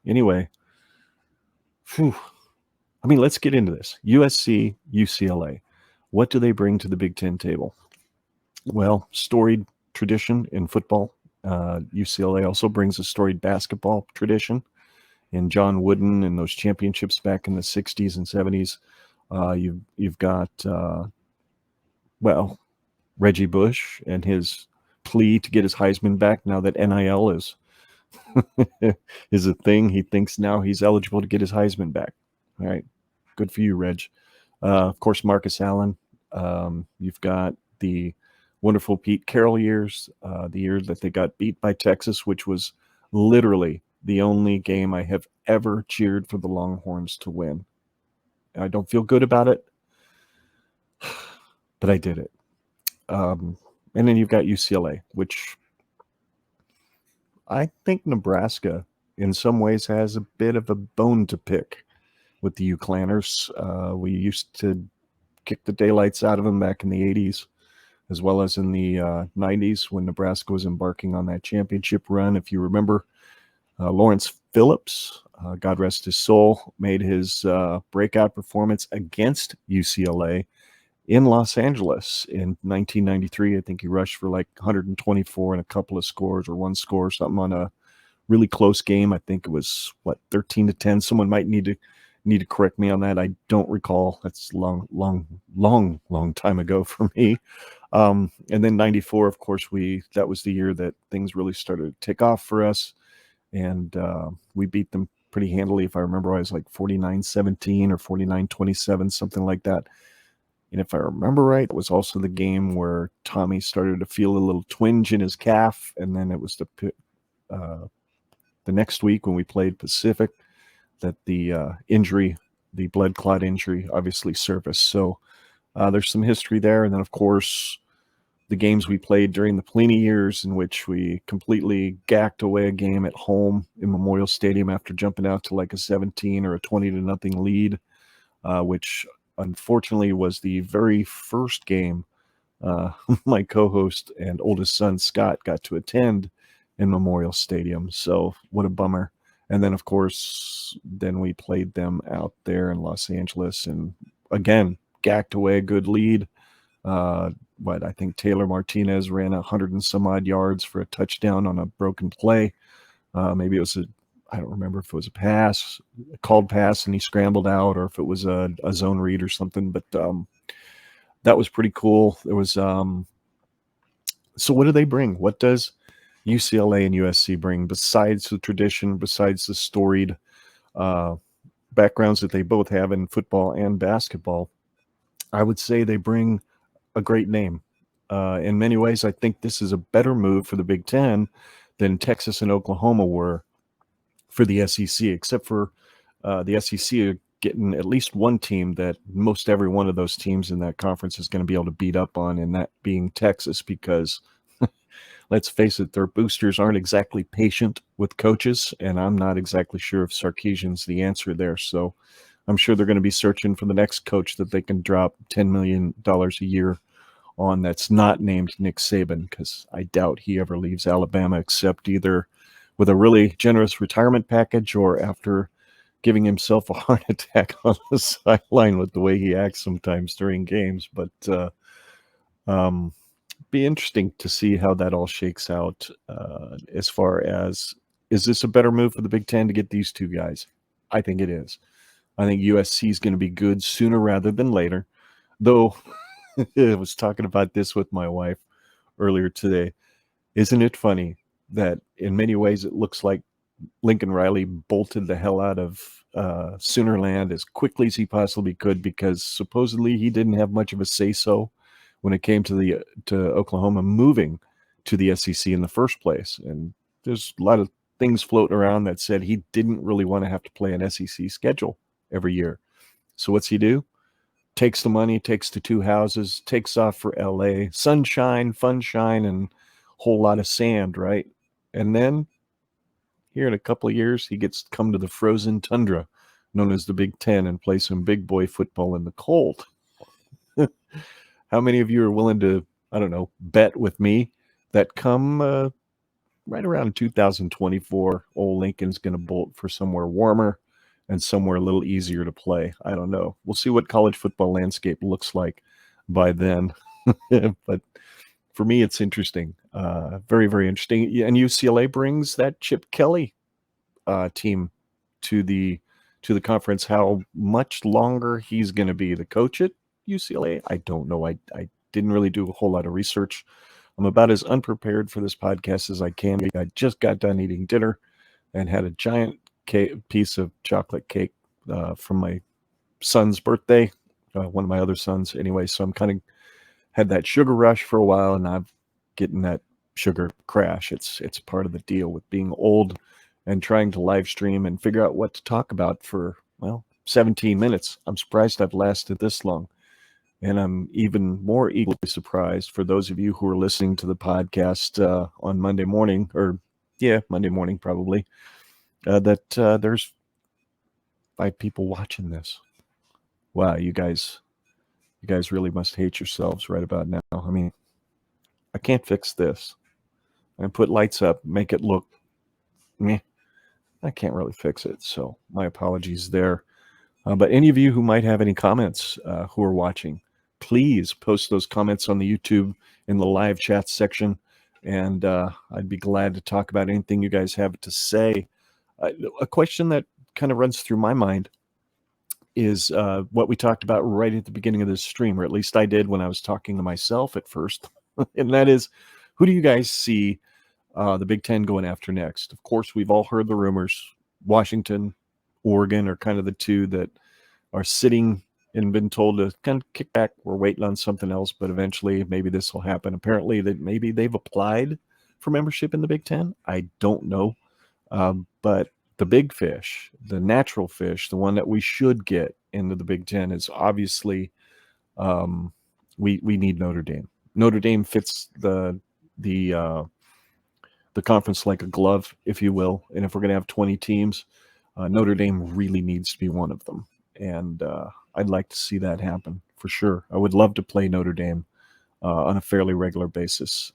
Anyway, phew, I mean, let's get into this. USC, UCLA. What do they bring to the Big Ten table? Well, storied tradition in football. UCLA also brings a storied basketball tradition. And John Wooden and those championships back in the 60s and 70s. You've got, Reggie Bush and his plea to get his Heisman back now that NIL is is a thing. He thinks now he's eligible to get his Heisman back. All right. Good for you, Reg. Of course, Marcus Allen. You've got the wonderful Pete Carroll years, the year that they got beat by Texas, which was literally the only game I have ever cheered for the Longhorns to win. I don't feel good about it, but I did it. And then you've got UCLA, which I think Nebraska in some ways has a bit of a bone to pick with the UClanners. We used to kick the daylights out of them back in the 80s, as well as in the 90s when Nebraska was embarking on that championship run. If you remember, Lawrence Phillips, God rest his soul, made his breakout performance against UCLA in Los Angeles in 1993. I think he rushed for like 124 and a couple of scores or one score, something on a really close game. I think it was 13-10. Someone might need to correct me on that. I don't recall. That's long time ago for me. And then 94, of course, that was the year that things really started to take off for us. And we beat them pretty handily. If I remember, I was like 49-17 or 49-27, something like that. And if I remember right, it was also the game where Tommy started to feel a little twinge in his calf. And then it was the next week when we played Pacific that the injury, the blood clot injury, obviously surfaced. So there's some history there. And then, of course, the games we played during the Pelini years, in which we completely gacked away a game at home in Memorial Stadium after jumping out to like a 17 or a 20-0 lead, which unfortunately was the very first game my co-host and oldest son Scott got to attend in Memorial Stadium. So what a bummer. And then, of course, then we played them out there in Los Angeles and again gacked away a good lead. I think Taylor Martinez ran 100 and some odd yards for a touchdown on a broken play. Maybe it was I don't remember if it was a called pass, and he scrambled out, or if it was a zone read or something. But that was pretty cool. There was so what do they bring? What does UCLA and USC bring besides the tradition, besides the storied backgrounds that they both have in football and basketball? I would say they bring a great name. In many ways, I think this is a better move for the Big Ten than Texas and Oklahoma were for the SEC, except for the SEC getting at least one team that most every one of those teams in that conference is going to be able to beat up on, and that being Texas, because let's face it, their boosters aren't exactly patient with coaches, and I'm not exactly sure if Sarkisian's the answer there. So I'm sure they're going to be searching for the next coach that they can drop $10 million a year on that's not named Nick Saban, because I doubt he ever leaves Alabama except either with a really generous retirement package or after giving himself a heart attack on the sideline with the way he acts sometimes during games. But be interesting to see how that all shakes out as far as, is this a better move for the Big Ten to get these two guys? I think it is. I think USC is going to be good sooner rather than later, though. I was talking about this with my wife earlier today. Isn't it funny that in many ways it looks like Lincoln Riley bolted the hell out of Soonerland as quickly as he possibly could, because supposedly he didn't have much of a say-so when it came to Oklahoma moving to the SEC in the first place. And there's a lot of things floating around that said he didn't really want to have to play an SEC schedule every year. So what's he do? Takes the money, takes the two houses, takes off for LA, sunshine, funshine, and a whole lot of sand, right? And then here in a couple of years, he gets to come to the frozen tundra known as the Big Ten and play some big boy football in the cold. How many of you are willing to, I don't know, bet with me that come right around 2024, old Lincoln's going to bolt for somewhere warmer and somewhere a little easier to play. I don't know. We'll see what college football landscape looks like by then. But for me, it's interesting. Very, very interesting. And UCLA brings that Chip Kelly team to the conference. How much longer he's going to be the coach at UCLA, I don't know. I didn't really do a whole lot of research. I'm about as unprepared for this podcast as I can be. I just got done eating dinner and had a giant piece of chocolate cake from my son's birthday, one of my other sons. Anyway, so I'm kind of had that sugar rush for a while, and I'm getting that sugar crash. It's part of the deal with being old and trying to live stream and figure out what to talk about for, 17 minutes. I'm surprised I've lasted this long. And I'm even more equally surprised for those of you who are listening to the podcast on Monday morning, Monday morning probably, that there's 5 people watching this. Wow, you guys really must hate yourselves right about now. I mean, I can't fix this. I put lights up, make it look meh. I can't really fix it, so my apologies there. But any of you who might have any comments who are watching, please post those comments on the YouTube in the live chat section, and I'd be glad to talk about anything you guys have to say. A question that kind of runs through my mind is what we talked about right at the beginning of this stream, or at least I did when I was talking to myself at first, and that is, who do you guys see the Big Ten going after next? Of course, we've all heard the rumors. Washington, Oregon are kind of the two that are sitting and been told to kind of kick back. We're waiting on something else, but eventually maybe this will happen. Apparently, that maybe they've applied for membership in the Big Ten. I don't know. But the big fish, the natural fish, the one that we should get into the Big Ten is obviously we need Notre Dame. Notre Dame fits the conference like a glove, if you will. And if we're going to have 20 teams, Notre Dame really needs to be one of them. And I'd like to see that happen for sure. I would love to play Notre Dame on a fairly regular basis.